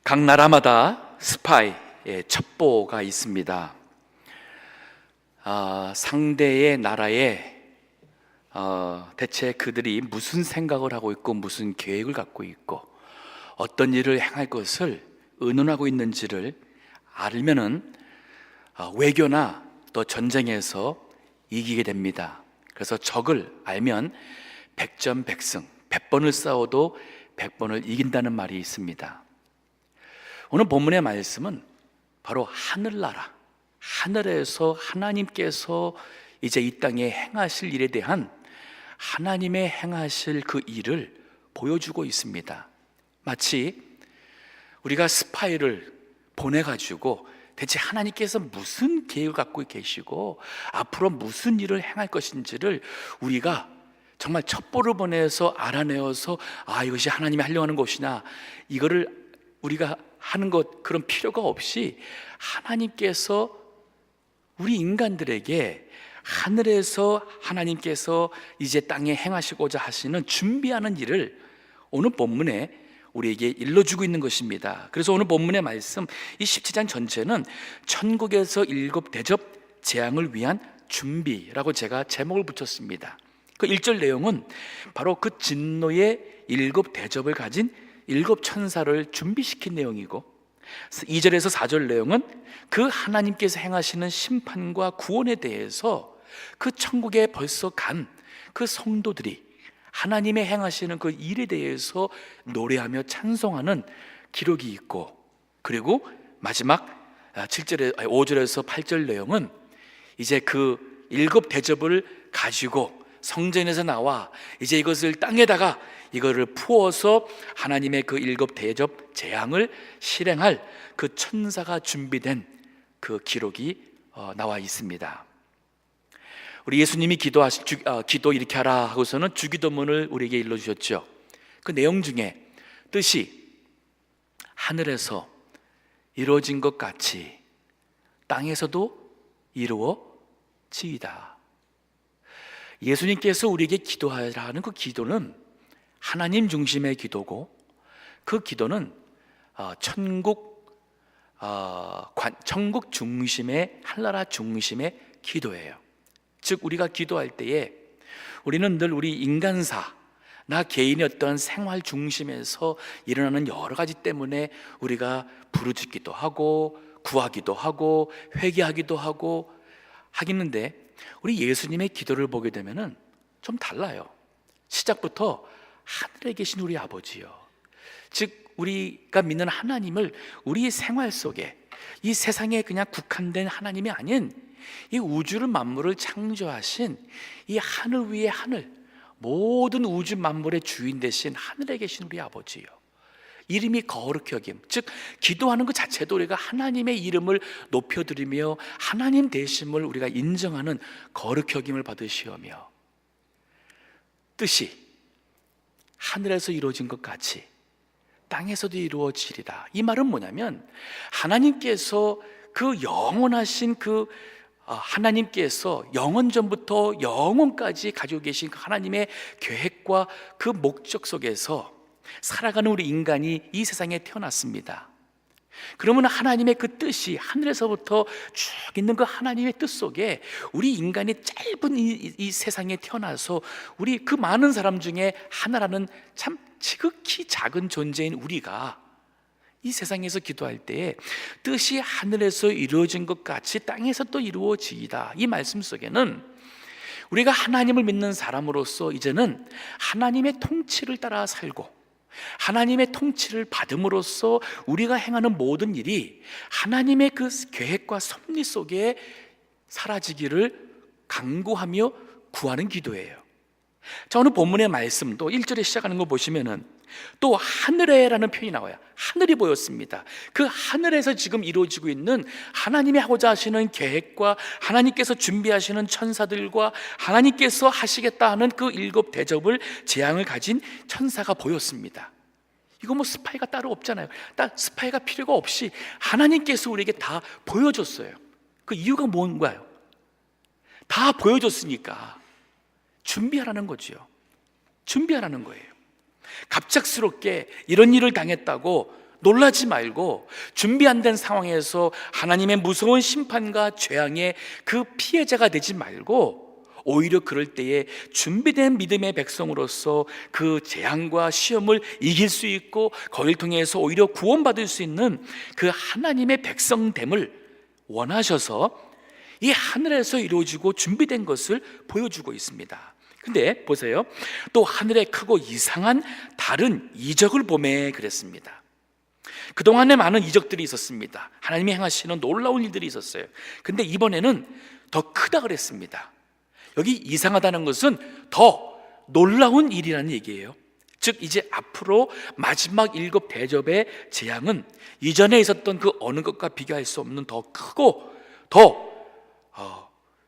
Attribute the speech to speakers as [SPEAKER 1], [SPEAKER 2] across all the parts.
[SPEAKER 1] 각 나라마다 스파이의 첩보가 있습니다. 상대의 나라에 대체 그들이 무슨 생각을 하고 있고 무슨 계획을 갖고 있고 어떤 일을 행할 것을 의논하고 있는지를 알면은 외교나 또 전쟁에서 이기게 됩니다. 그래서 적을 알면 백전백승, 100번을 싸워도 100번을 이긴다는 말이 있습니다. 오늘 본문의 말씀은 바로 하늘나라, 하늘에서 하나님께서 이제 이 땅에 행하실 일에 대한 하나님의 행하실 그 일을 보여주고 있습니다. 마치 우리가 스파이를 보내가지고 대체 하나님께서 무슨 계획을 갖고 계시고 앞으로 무슨 일을 행할 것인지를 우리가 정말 첩보를 보내서 알아내어서 이것이 하나님이 하려고 하는 것이나 이거를 우리가 하는 것 그런 필요가 없이 하나님께서 우리 인간들에게 하늘에서 하나님께서 이제 땅에 행하시고자 하시는 준비하는 일을 오늘 본문에 우리에게 일러주고 있는 것입니다. 그래서 오늘 본문의 말씀 이 17장 전체는 천국에서 7 대접 재앙을 위한 준비라고 제가 제목을 붙였습니다. 그 1절 내용은 바로 그 진노의 7 대접을 가진 7 천사를 준비시킨 내용이고 2절에서 4절 내용은 그 하나님께서 행하시는 심판과 구원에 대해서 그 천국에 벌써 간 그 성도들이 하나님의 행하시는 그 일에 대해서 노래하며 찬송하는 기록이 있고, 그리고 마지막 5절에서 8절 내용은 이제 그 7 대접을 가지고 성전에서 나와 이제 이것을 땅에다가 이거를 부어서 하나님의 그 7 대접 재앙을 실행할 그 천사가 준비된 그 기록이 나와 있습니다. 우리 예수님이 기도 이렇게 하라 하고서는 주기도문을 우리에게 일러주셨죠. 그 내용 중에 뜻이 하늘에서 이루어진 것 같이 땅에서도 이루어지이다. 예수님께서 우리에게 기도하라는 그 기도는 하나님 중심의 기도고, 그 기도는 천국 중심의, 한나라 중심의 기도예요. 즉 우리가 기도할 때에 우리는 늘 우리 인간사, 나 개인의 어떤 생활 중심에서 일어나는 여러 가지 때문에 우리가 부르짖기도 하고 구하기도 하고 회개하기도 하고 하겠는데, 우리 예수님의 기도를 보게 되면은 좀 달라요. 시작부터 하늘에 계신 우리 아버지요, 즉 우리가 믿는 하나님을 우리 생활 속에, 이 세상에 그냥 국한된 하나님이 아닌 이 우주를 만물을 창조하신 이 하늘 위의 하늘, 모든 우주 만물의 주인 되신 하늘에 계신 우리 아버지요, 이름이 거룩히 여김, 즉 기도하는 것 자체도 우리가 하나님의 이름을 높여드리며 하나님 되심을 우리가 인정하는 거룩히 여김을 받으시오며, 뜻이 하늘에서 이루어진 것 같이 땅에서도 이루어지리라. 이 말은 뭐냐면 하나님께서 그 영원하신 그 하나님께서 영원 전부터 영원까지 가지고 계신 그 하나님의 계획과 그 목적 속에서 살아가는 우리 인간이 이 세상에 태어났습니다. 그러면 하나님의 그 뜻이 하늘에서부터 쭉 있는 그 하나님의 뜻 속에 우리 인간이 짧은 이 세상에 태어나서 우리 그 많은 사람 중에 하나라는 참 지극히 작은 존재인 우리가 이 세상에서 기도할 때에 뜻이 하늘에서 이루어진 것 같이 땅에서 또 이루어지이다, 이 말씀 속에는 우리가 하나님을 믿는 사람으로서 이제는 하나님의 통치를 따라 살고 하나님의 통치를 받음으로써 우리가 행하는 모든 일이 하나님의 그 계획과 섭리 속에 사라지기를 간구하며 구하는 기도예요. 자, 오늘 본문의 말씀도 1절에 시작하는 거 보시면은 또 하늘에라는 표현이 나와요. 하늘이 보였습니다. 그 하늘에서 지금 이루어지고 있는 하나님이 하고자 하시는 계획과 하나님께서 준비하시는 천사들과 하나님께서 하시겠다 하는 그 7 대접을 재앙을 가진 천사가 보였습니다. 이거 뭐 스파이가 따로 없잖아요. 딱 스파이가 필요가 없이 하나님께서 우리에게 다 보여줬어요. 그 이유가 뭔가요? 다 보여줬으니까 준비하라는 거죠. 준비하라는 거예요. 갑작스럽게 이런 일을 당했다고 놀라지 말고 준비 안 된 상황에서 하나님의 무서운 심판과 재앙의 그 피해자가 되지 말고 오히려 그럴 때에 준비된 믿음의 백성으로서 그 재앙과 시험을 이길 수 있고 거기를 통해서 오히려 구원받을 수 있는 그 하나님의 백성됨을 원하셔서 이 하늘에서 이루어지고 준비된 것을 보여주고 있습니다. 근데 보세요, 또 하늘에 크고 이상한 다른 이적을 보매 그랬습니다. 그동안에 많은 이적들이 있었습니다. 하나님이 행하시는 놀라운 일들이 있었어요. 근데 이번에는 더 크다 그랬습니다. 여기 이상하다는 것은 더 놀라운 일이라는 얘기예요. 즉 이제 앞으로 마지막 7 대접의 재앙은 이전에 있었던 그 어느 것과 비교할 수 없는 더 크고 더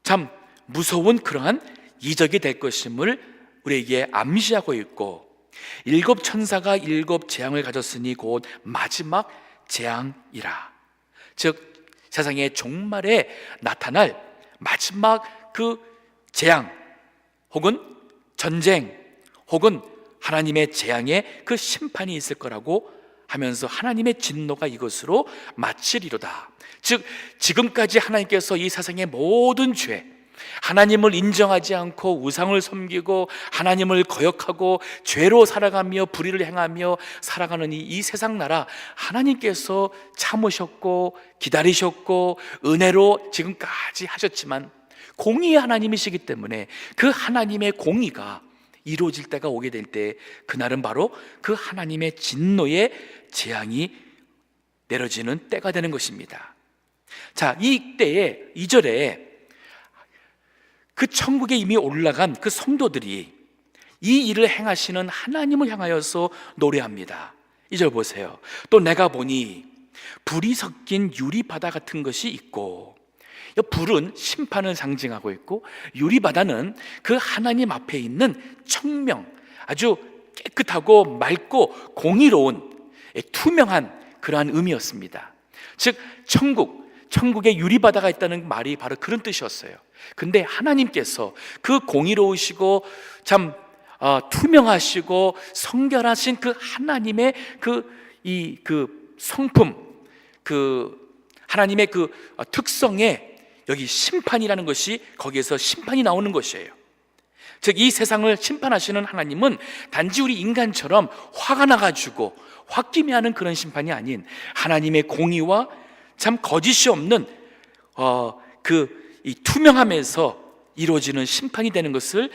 [SPEAKER 1] 참 무서운 그러한 이적이 될 것임을 우리에게 암시하고 있고, 7 천사가 7 재앙을 가졌으니 곧 마지막 재앙이라. 즉 세상의 종말에 나타날 마지막 그 재앙 혹은 전쟁 혹은 하나님의 재앙의 그 심판이 있을 거라고 하면서 하나님의 진노가 이것으로 마치리로다. 즉 지금까지 하나님께서 이 세상의 모든 죄, 하나님을 인정하지 않고 우상을 섬기고 하나님을 거역하고 죄로 살아가며 불의를 행하며 살아가는 이 세상 나라, 하나님께서 참으셨고 기다리셨고 은혜로 지금까지 하셨지만 공의의 하나님이시기 때문에 그 하나님의 공의가 이루어질 때가 오게 될 때, 그날은 바로 그 하나님의 진노의 재앙이 내려지는 때가 되는 것입니다. 자, 이 때에 2절에 그 천국에 이미 올라간 그 성도들이 이 일을 행하시는 하나님을 향하여서 노래합니다. 2절 보세요. 또 내가 보니 불이 섞인 유리바다 같은 것이 있고, 불은 심판을 상징하고 있고 유리바다는 그 하나님 앞에 있는 청명, 아주 깨끗하고 맑고 공의로운 투명한 그러한 의미였습니다. 즉 천국에 유리바다가 있다는 말이 바로 그런 뜻이었어요. 근데 하나님께서 그 공의로우시고 참 투명하시고 성결하신 그 하나님의 그 성품, 그 하나님의 그 특성에 여기 심판이라는 것이, 거기에서 심판이 나오는 것이에요. 즉 이 세상을 심판하시는 하나님은 단지 우리 인간처럼 화가 나가지고 홧김에 그런 심판이 아닌 하나님의 공의와 참 거짓이 없는 이 투명함에서 이루어지는 심판이 되는 것을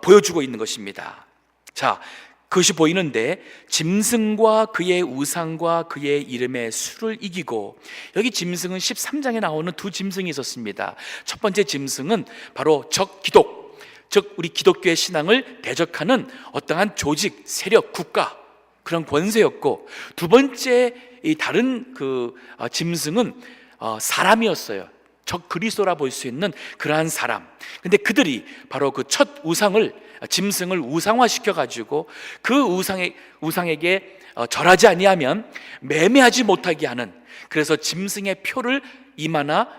[SPEAKER 1] 보여주고 있는 것입니다. 자, 그것이 보이는데 짐승과 그의 우상과 그의 이름의 수를 이기고, 여기 짐승은 13장에 나오는 두 짐승이 있었습니다. 첫 번째 짐승은 바로 적기독, 즉 우리 기독교의 신앙을 대적하는 어떠한 조직, 세력, 국가, 그런 권세였고, 두 번째 이 다른 그 짐승은 사람이었어요. 적 그리스도라 볼 수 있는 그러한 사람. 근데 그들이 바로 그 첫 짐승을 우상화시켜 가지고 그 우상에게 절하지 아니하면 매매하지 못하게 하는, 그래서 짐승의 표를 이마나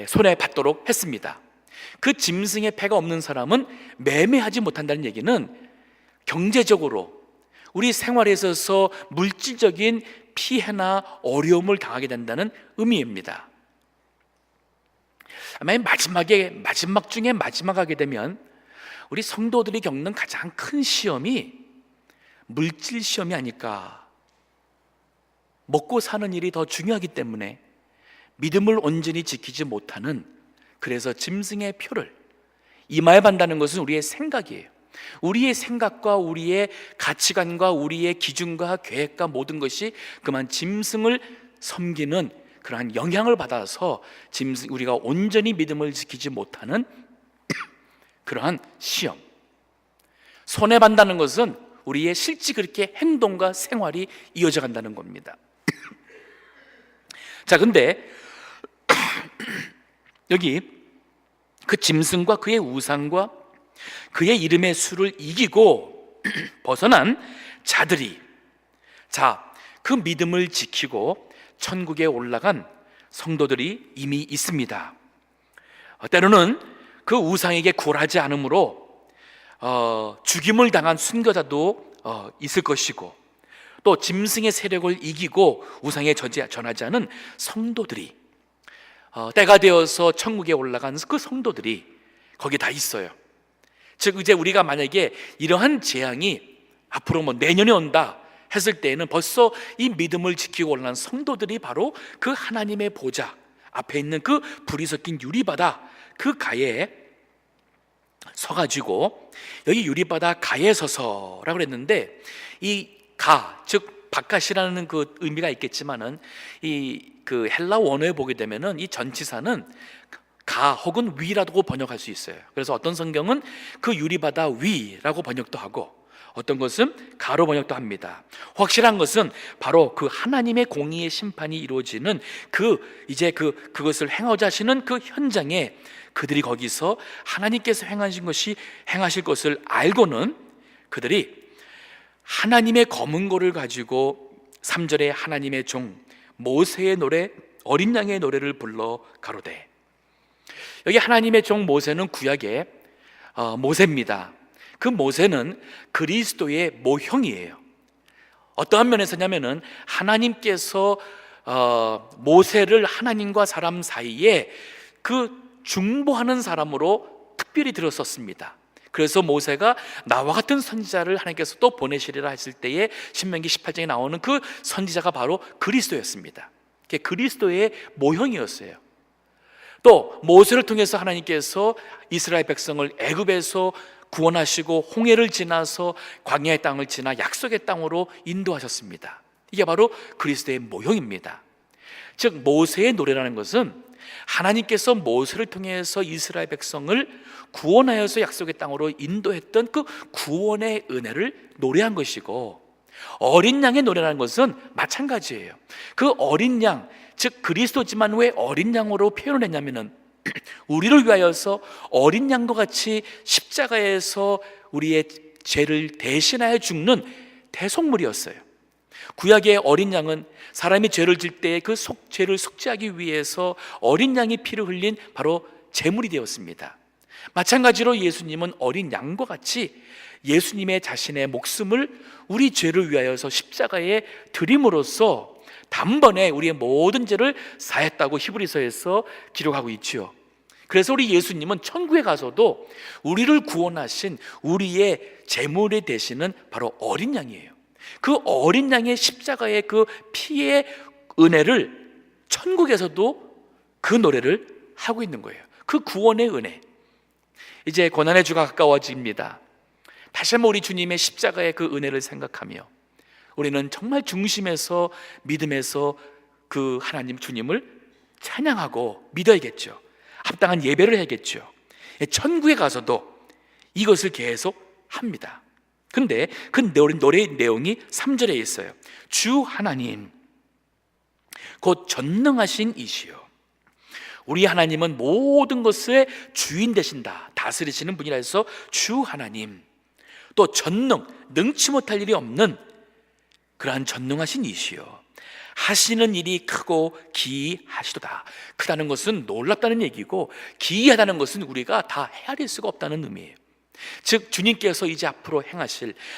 [SPEAKER 1] 손에 받도록 했습니다. 그 짐승의 패가 없는 사람은 매매하지 못한다는 얘기는 경제적으로 우리 생활에 있어서 물질적인 피해나 어려움을 당하게 된다는 의미입니다. 아마 마지막 중에 마지막 하게 되면 우리 성도들이 겪는 가장 큰 시험이 물질 시험이 아닐까. 먹고 사는 일이 더 중요하기 때문에 믿음을 온전히 지키지 못하는, 그래서 짐승의 표를 이마에 반다는 것은 우리의 생각이에요. 우리의 생각과 우리의 가치관과 우리의 기준과 계획과 모든 것이 그만 짐승을 섬기는 그러한 영향을 받아서 우리가 온전히 믿음을 지키지 못하는 그러한 시험. 손해반다는 것은 우리의 실제 그렇게 행동과 생활이 이어져 간다는 겁니다. 자, 근데 여기 그 짐승과 그의 우상과 그의 이름의 수를 이기고 벗어난 자들이, 자, 그 믿음을 지키고 천국에 올라간 성도들이 이미 있습니다. 때로는 그 우상에게 굴하지 않으므로 죽임을 당한 순교자도 있을 것이고, 또 짐승의 세력을 이기고 우상에 전하지 않은 성도들이, 때가 되어서 천국에 올라간 그 성도들이 거기 다 있어요. 즉 이제 우리가 만약에 이러한 재앙이 앞으로 내년에 온다 했을 때에는 벌써 이 믿음을 지키고 올라간 성도들이 바로 그 하나님의 보좌 앞에 있는 그 불이 섞인 유리바다 그 가에 서가지고, 여기 유리바다 가에 서서라고 그랬는데, 이 가, 즉 바깥이라는 그 의미가 있겠지만은 이 그 헬라 원어에 보게 되면은 이 전치사는 가 혹은 위라고 번역할 수 있어요. 그래서 어떤 성경은 그 유리바다 위라고 번역도 하고, 어떤 것은 가로 번역도 합니다. 확실한 것은 바로 그 하나님의 공의의 심판이 이루어지는 그것을 행하고자 하시는 그 현장에 그들이 거기서 하나님께서 행하실 것을 알고는 그들이 하나님의 검은 고를 가지고 3절에 하나님의 종 모세의 노래, 어린 양의 노래를 불러 가로되. 여기 하나님의 종 모세는 구약의 모세입니다. 그 모세는 그리스도의 모형이에요. 어떠한 면에서냐면은 하나님께서 모세를 하나님과 사람 사이에 그 중보하는 사람으로 특별히 들었었습니다. 그래서 모세가 나와 같은 선지자를 하나님께서 또 보내시리라 했을 때에 신명기 18장에 나오는 그 선지자가 바로 그리스도였습니다. 그게 그리스도의 모형이었어요. 또 모세를 통해서 하나님께서 이스라엘 백성을 애굽에서 구원하시고 홍해를 지나서 광야의 땅을 지나 약속의 땅으로 인도하셨습니다. 이게 바로 그리스도의 모형입니다. 즉 모세의 노래라는 것은 하나님께서 모세를 통해서 이스라엘 백성을 구원하여서 약속의 땅으로 인도했던 그 구원의 은혜를 노래한 것이고, 어린 양의 노래라는 것은 마찬가지예요. 그 어린 양, 즉 그리스도지만 왜 어린 양으로 표현을 했냐면은 우리를 위하여서 어린 양과 같이 십자가에서 우리의 죄를 대신하여 죽는 대속물이었어요. 구약의 어린 양은 사람이 죄를 질 때 그 죄를 속죄하기 위해서 어린 양이 피를 흘린 바로 제물이 되었습니다. 마찬가지로 예수님은 어린 양과 같이 예수님의 자신의 목숨을 우리 죄를 위하여서 십자가에 드림으로써 단번에 우리의 모든 죄를 사했다고 히브리서에서 기록하고 있지요. 그래서 우리 예수님은 천국에 가서도 우리를 구원하신 우리의 제물이 되시는 바로 어린 양이에요. 그 어린 양의 십자가의 그 피의 은혜를 천국에서도 그 노래를 하고 있는 거예요. 그 구원의 은혜. 이제 고난의 주가 가까워집니다. 다시 한번 우리 주님의 십자가의 그 은혜를 생각하며 우리는 정말 중심에서 믿음에서 그 하나님 주님을 찬양하고 믿어야겠죠. 합당한 예배를 해야겠죠. 천국에 가서도 이것을 계속 합니다. 그런데 그 노래의 내용이 3절에 있어요. 주 하나님 곧 전능하신 이시요. 우리 하나님은 모든 것의 주인 되신다, 다스리시는 분이라 해서 주 하나님, 또 전능, 능치 못할 일이 없는 그러한 전능하신 이시요, 하시는 일이 크고 기이하시도다. 크다는 것은 놀랍다는 얘기고, 기이하다는 것은 우리가 다 헤아릴 수가 없다는 의미예요. 즉 주님께서 이제 앞으로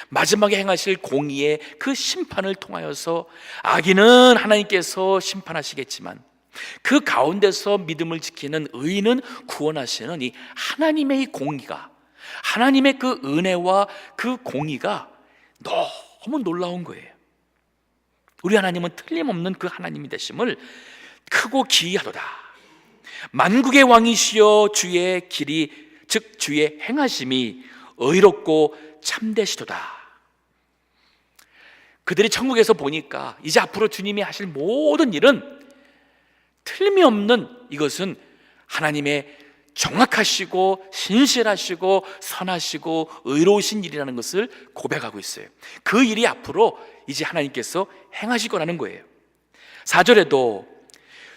[SPEAKER 1] 마지막에 행하실 공의의 그 심판을 통하여서 악인은 하나님께서 심판하시겠지만 그 가운데서 믿음을 지키는 의인은 구원하시는 이 하나님의 이 공의가, 하나님의 그 은혜와 그 공의가 너무 놀라운 거예요. 우리 하나님은 틀림없는 그 하나님이 되심을 크고 기이하도다. 만국의 왕이시여 주의 길이, 즉 주의 행하심이 의롭고 참되시도다. 그들이 천국에서 보니까 이제 앞으로 주님이 하실 모든 일은 틀림이 없는, 이것은 하나님의 정확하시고 신실하시고 선하시고 의로우신 일이라는 것을 고백하고 있어요. 그 일이 앞으로 이제 하나님께서 행하실 거라는 거예요. 4절에도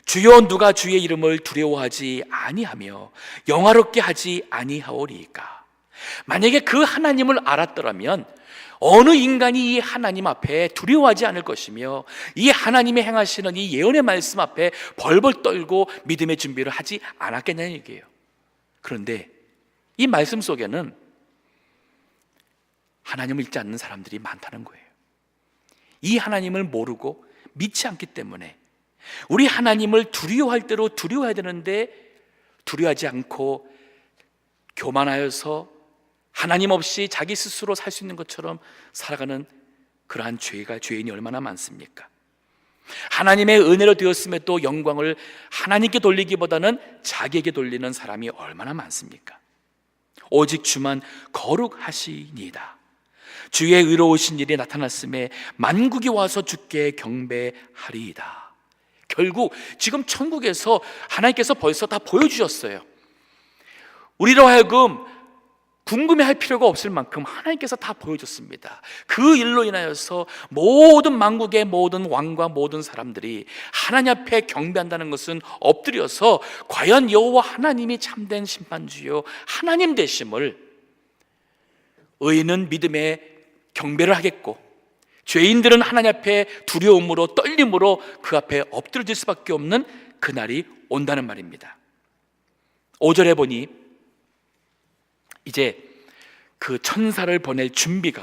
[SPEAKER 1] 주여 누가 주의 이름을 두려워하지 아니하며 영화롭게 하지 아니하오리이까. 만약에 그 하나님을 알았더라면 어느 인간이 이 하나님 앞에 두려워하지 않을 것이며 이 하나님이 행하시는 이 예언의 말씀 앞에 벌벌 떨고 믿음의 준비를 하지 않았겠냐는 얘기예요. 그런데 이 말씀 속에는 하나님을 잊지 않는 사람들이 많다는 거예요. 이 하나님을 모르고 믿지 않기 때문에 우리 하나님을 두려워할 대로 두려워해야 되는데 두려워하지 않고 교만하여서 하나님 없이 자기 스스로 살 수 있는 것처럼 살아가는 그러한 죄인이 얼마나 많습니까? 하나님의 은혜로 되었음에도 영광을 하나님께 돌리기보다는 자기에게 돌리는 사람이 얼마나 많습니까? 오직 주만 거룩하시니이다. 주의 의로우신 일이 나타났음에 만국이 와서 주께 경배하리이다. 결국 지금 천국에서 하나님께서 벌써 다 보여주셨어요. 우리로 하여금 궁금해할 필요가 없을 만큼 하나님께서 다 보여줬습니다. 그 일로 인하여서 모든 만국의 모든 왕과 모든 사람들이 하나님 앞에 경배한다는 것은 엎드려서 과연 여호와 하나님이 참된 심판주요 하나님 되심을, 의인은 믿음에 경배를 하겠고 죄인들은 하나님 앞에 두려움으로 떨림으로 그 앞에 엎드려질 수밖에 없는 그날이 온다는 말입니다. 5절에 보니 이제 그 천사를 보낼 준비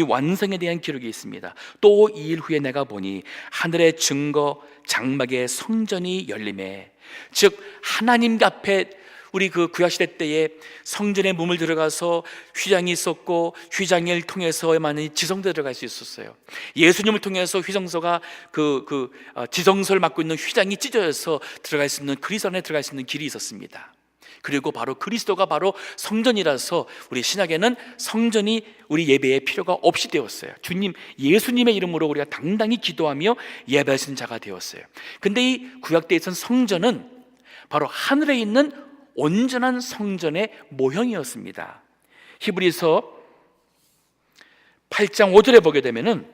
[SPEAKER 1] 완성에 대한 기록이 있습니다. 또 2일 후에 내가 보니 하늘의 증거 장막의 성전이 열림에, 즉 하나님 앞에 우리 그 구약시대 때에 성전에 몸을 들어가서 휘장이 있었고 휘장을 통해서만이 지성소에 들어갈 수 있었어요. 예수님을 통해서 휘성소가 지성소를 맡고 있는 휘장이 찢어져서 들어갈 수 있는, 그리스도 안에 들어갈 수 있는 길이 있었습니다. 그리고 바로 그리스도가 바로 성전이라서 우리 신약에는 성전이 우리 예배에 필요가 없이 되었어요. 주님 예수님의 이름으로 우리가 당당히 기도하며 예배할 수 있는 자가 되었어요. 근데 이 구약때에선 성전은 바로 하늘에 있는 온전한 성전의 모형이었습니다. 히브리서 8장 5절에 보게 되면은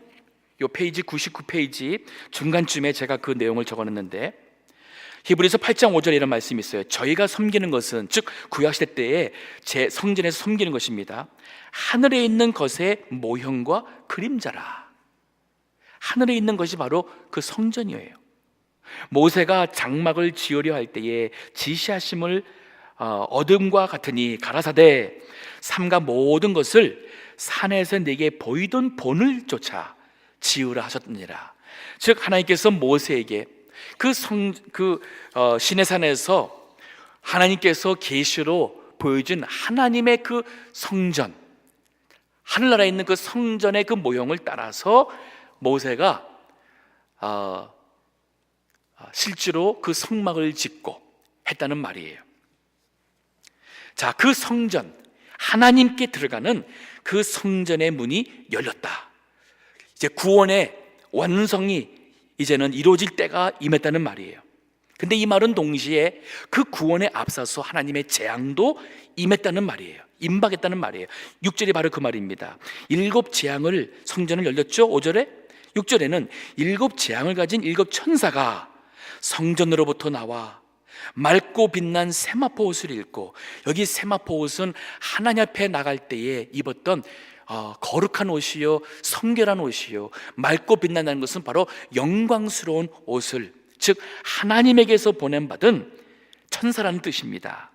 [SPEAKER 1] 요 페이지 99페이지 중간쯤에 제가 그 내용을 적어놨는데, 히브리서 8장 5절에 이런 말씀이 있어요. 저희가 섬기는 것은, 즉 구약시대 때에 제 성전에서 섬기는 것입니다, 하늘에 있는 것의 모형과 그림자라. 하늘에 있는 것이 바로 그 성전이에요. 모세가 장막을 지으려 할 때에 지시하심을 어둠과 같으니 가라사대 삼가 모든 것을 산에서 내게 보이던 본을 쫓아 지으라 하셨느니라. 즉 하나님께서 모세에게 시내산에서 하나님께서 계시로 보여준 하나님의 그 성전, 하늘나라에 있는 그 성전의 그 모형을 따라서 모세가 실제로 그 성막을 짓고 했다는 말이에요. 자, 그 성전, 하나님께 들어가는 그 성전의 문이 열렸다. 이제 구원의 완성이 이제는 이루어질 때가 임했다는 말이에요. 근데 이 말은 동시에 그 구원에 앞서서 하나님의 재앙도 임했다는 말이에요. 임박했다는 말이에요. 6절이 바로 그 말입니다. 7 재앙을, 성전을 열렸죠. 5절에 6절에는 7 재앙을 가진 7 천사가 성전으로부터 나와 맑고 빛난 세마포 옷을 입고, 여기 세마포 옷은 하나님 앞에 나갈 때에 입었던 거룩한 옷이요 성결한 옷이요 맑고 빛난다는 것은 바로 영광스러운 옷을, 즉 하나님에게서 보냄받은 천사라는 뜻입니다.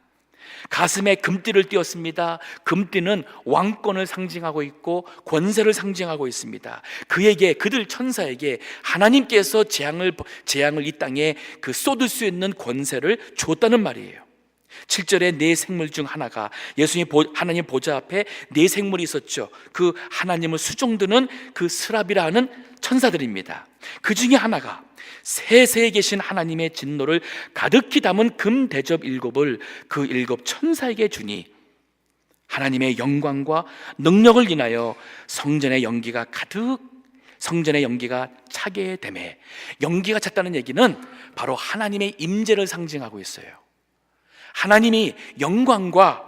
[SPEAKER 1] 가슴에 금띠를 띄었습니다. 금띠는 왕권을 상징하고 있고 권세를 상징하고 있습니다. 그들 천사에게 하나님께서 재앙을 이 땅에 쏟을 수 있는 권세를 줬다는 말이에요. 7절에 네 생물 중 하나가, 하나님 보좌 앞에 네 생물이 있었죠. 그 하나님을 수종드는 그 스라비라 하는 천사들입니다. 그 중에 하나가 세세에 계신 하나님의 진노를 가득히 담은 금 대접 7을 그 7 천사에게 주니 하나님의 영광과 능력을 인하여 성전의 연기가 차게 되매, 연기가 찼다는 얘기는 바로 하나님의 임재를 상징하고 있어요. 하나님이 영광과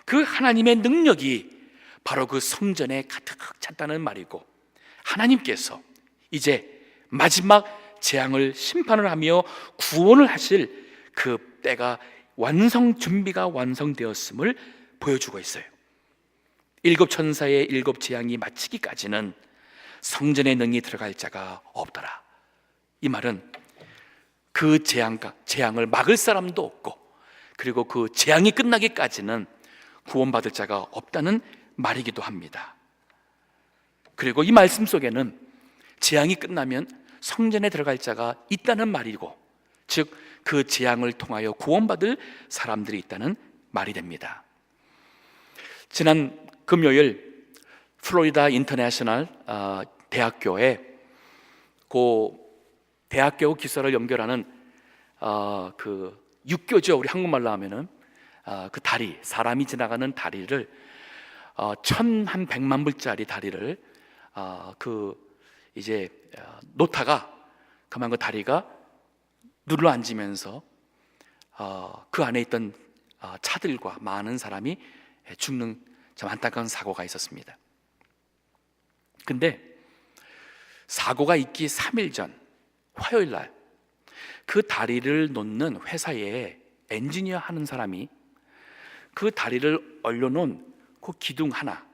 [SPEAKER 1] 그 하나님의 능력이 바로 그 성전에 가득 찼다는 말이고, 하나님께서 이제 마지막 재앙을 심판을 하며 구원을 하실 그 때가 준비가 완성되었음을 보여주고 있어요. 7 천사의 7 재앙이 마치기까지는 성전의 능이 들어갈 자가 없더라. 이 말은 그 재앙을 막을 사람도 없고, 그리고 그 재앙이 끝나기까지는 구원받을 자가 없다는 말이기도 합니다. 그리고 이 말씀 속에는 재앙이 끝나면 성전에 들어갈 자가 있다는 말이고, 즉 그 재앙을 통하여 구원받을 사람들이 있다는 말이 됩니다. 지난 금요일 플로리다 인터내셔널 대학교에 그 대학교 기사를 연결하는 그 육교죠. 우리 한국말로 하면은 그 다리, 사람이 지나가는 다리를 1,100만 불짜리 다리를 이제 놓다가 그만 그 다리가 눌러 앉으면서 그 안에 있던 차들과 많은 사람이 죽는 참 안타까운 사고가 있었습니다. 근데 사고가 있기 3일 전 화요일 날 그 다리를 놓는 회사에 엔지니어 하는 사람이 그 다리를 얼려놓은 그 기둥 하나,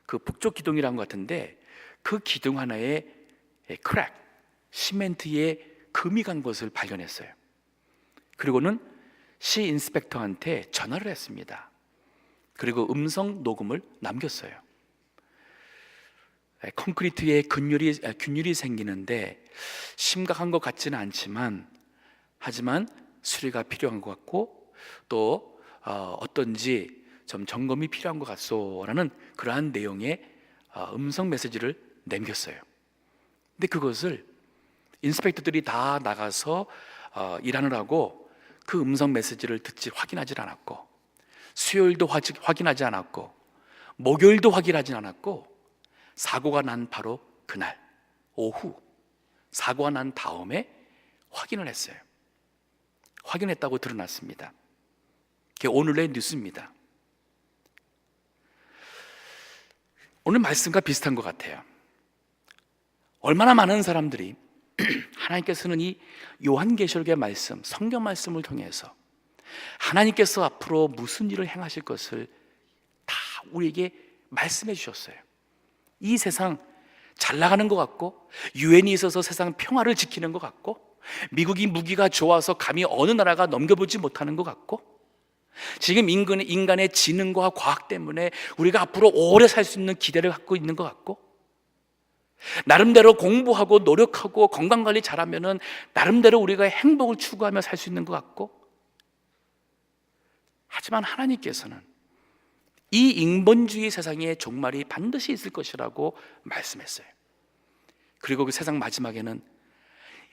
[SPEAKER 1] 그 북쪽 기둥이라는 것 같은데 그 기둥 하나에 크랙, 시멘트에 금이 간 것을 발견했어요. 그리고는 시 인스펙터한테 전화를 했습니다. 그리고 음성 녹음을 남겼어요. 콘크리트에 균열이 생기는데 심각한 것 같지는 않지만, 하지만 수리가 필요한 것 같고 또 어떤지 좀 점검이 필요한 것 같소라는 그러한 내용의 음성 메시지를 남겼어요. 근데 그것을 인스펙터들이 다 나가서 일하느라고 그 음성 메시지를 확인하지 않았고, 수요일도 확인하지 않았고, 목요일도 확인하지 않았고, 사고가 난 바로 그날 오후, 사고가 난 다음에 확인을 했어요. 확인했다고 드러났습니다. 그게 오늘의 뉴스입니다. 오늘 말씀과 비슷한 것 같아요. 얼마나 많은 사람들이 하나님께서는 이 요한계시록의 말씀, 성경 말씀을 통해서 하나님께서 앞으로 무슨 일을 행하실 것을 다 우리에게 말씀해 주셨어요. 이 세상 잘 나가는 것 같고, 유엔이 있어서 세상 평화를 지키는 것 같고, 미국이 무기가 좋아서 감히 어느 나라가 넘겨보지 못하는 것 같고, 지금 인간의 지능과 과학 때문에 우리가 앞으로 오래 살 수 있는 기대를 갖고 있는 것 같고, 나름대로 공부하고 노력하고 건강관리 잘하면은 나름대로 우리가 행복을 추구하며 살 수 있는 것 같고, 하지만 하나님께서는 이 인본주의 세상에 종말이 반드시 있을 것이라고 말씀했어요. 그리고 그 세상 마지막에는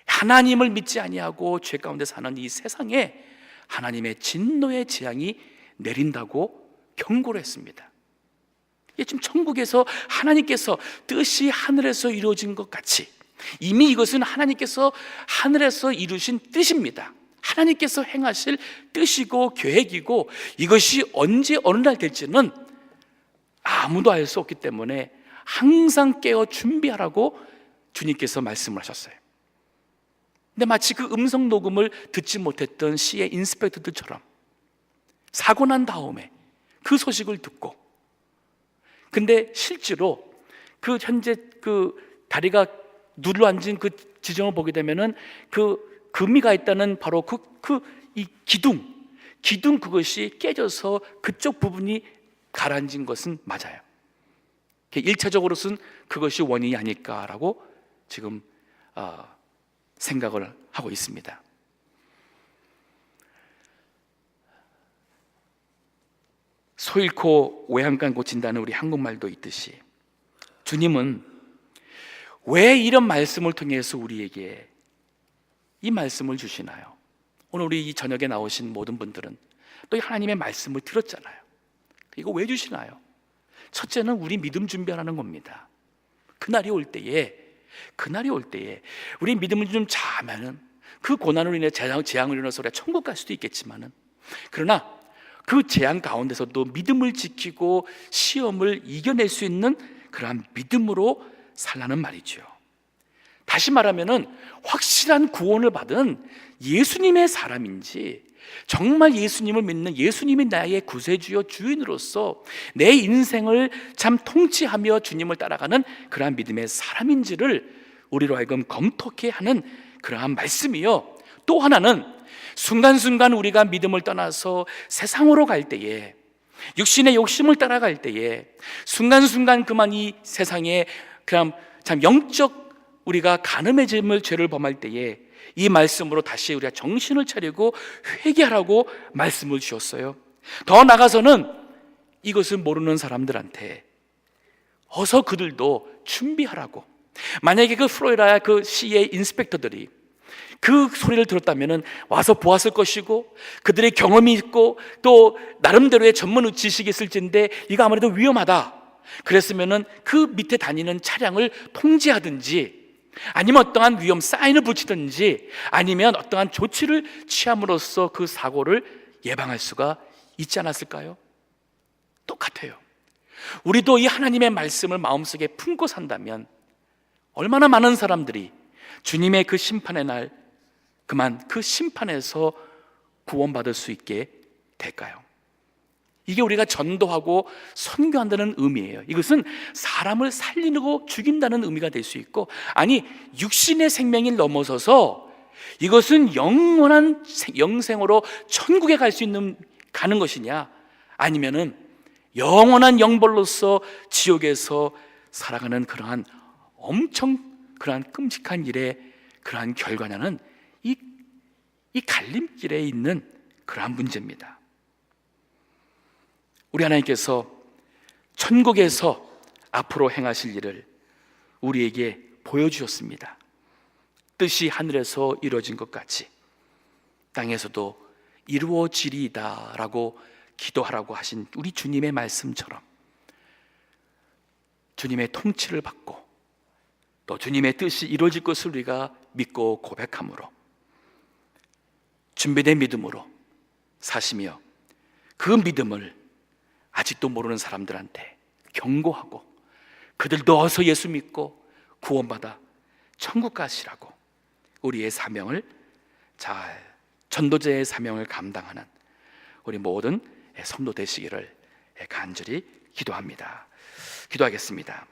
[SPEAKER 1] 하나님을 믿지 아니하고 죄 가운데 사는 이 세상에 하나님의 진노의 재앙이 내린다고 경고를 했습니다. 지금 천국에서 하나님께서 뜻이 하늘에서 이루어진 것 같이 이미 이것은 하나님께서 하늘에서 이루신 뜻입니다. 하나님께서 행하실 뜻이고 계획이고, 이것이 언제 어느 날 될지는 아무도 알 수 없기 때문에 항상 깨어 준비하라고 주님께서 말씀을 하셨어요. 근데 마치 그 음성 녹음을 듣지 못했던 시의 인스펙터들처럼 사고 난 다음에 그 소식을 듣고, 근데 실제로 그 현재 그 다리가 눌러앉은 그 지점을 보게 되면은 그 금이가 있다는 바로 이 기둥 그것이 깨져서 그쪽 부분이 가라앉은 것은 맞아요. 1차적으로는 그것이 원인이 아닐까라고 지금 생각을 하고 있습니다. 소 잃고 외양간 고친다는 우리 한국말도 있듯이, 주님은 왜 이런 말씀을 통해서 우리에게 이 말씀을 주시나요? 오늘 우리 이 저녁에 나오신 모든 분들은 또 하나님의 말씀을 들었잖아요. 이거 왜 주시나요? 첫째는 우리 믿음 준비하라는 겁니다. 그날이 올 때에 우리 믿음을 좀 잘하면은 그 고난으로 인해 재앙을 인해서 우리가 천국 갈 수도 있겠지만은, 그러나 그 재앙 가운데서도 믿음을 지키고 시험을 이겨낼 수 있는 그러한 믿음으로 살라는 말이죠. 다시 말하면은 확실한 구원을 받은 예수님의 사람인지, 정말 예수님을 믿는 예수님이 나의 구세주여 주인으로서 내 인생을 참 통치하며 주님을 따라가는 그러한 믿음의 사람인지를 우리로 하여금 검토케 하는 그러한 말씀이요, 또 하나는 순간순간 우리가 믿음을 떠나서 세상으로 갈 때에, 육신의 욕심을 따라갈 때에 순간순간 그만 이 세상에 그냥 참 영적 우리가 간음해짐을 죄를 범할 때에 이 말씀으로 다시 우리가 정신을 차리고 회개하라고 말씀을 주셨어요. 더 나아가서는 이것을 모르는 사람들한테 어서 그들도 준비하라고. 만약에 그 플로리다 그 시의 인스펙터들이 그 소리를 들었다면 와서 보았을 것이고 그들의 경험이 있고 또 나름대로의 전문 지식이 있을진데 이거 아무래도 위험하다 그랬으면 그 밑에 다니는 차량을 통제하든지 아니면 어떠한 위험 사인을 붙이든지 아니면 어떠한 조치를 취함으로써 그 사고를 예방할 수가 있지 않았을까요? 똑같아요. 우리도 이 하나님의 말씀을 마음속에 품고 산다면 얼마나 많은 사람들이 주님의 그 심판의 날 그만 그 심판에서 구원받을 수 있게 될까요? 이게 우리가 전도하고 선교한다는 의미예요. 이것은 사람을 살리고 죽인다는 의미가 될 수 있고, 아니 육신의 생명이 넘어서서 이것은 영원한 영생으로 천국에 갈 수 있는 가는 것이냐, 아니면은 영원한 영벌로서 지옥에서 살아가는 그러한 엄청 그러한 끔찍한 일의 그러한 결과냐는 이 갈림길에 있는 그러한 문제입니다. 우리 하나님께서 천국에서 앞으로 행하실 일을 우리에게 보여주셨습니다. 뜻이 하늘에서 이루어진 것 같이 땅에서도 이루어지리이다 라고 기도하라고 하신 우리 주님의 말씀처럼 주님의 통치를 받고 또 주님의 뜻이 이루어질 것을 우리가 믿고 고백함으로 준비된 믿음으로 사시며 그 믿음을 아직도 모르는 사람들한테 경고하고 그들도 어서 예수 믿고 구원받아 천국 가시라고 우리의 사명을 잘 전도자의 사명을 감당하는 우리 모든 성도 되시기를 간절히 기도합니다. 기도하겠습니다.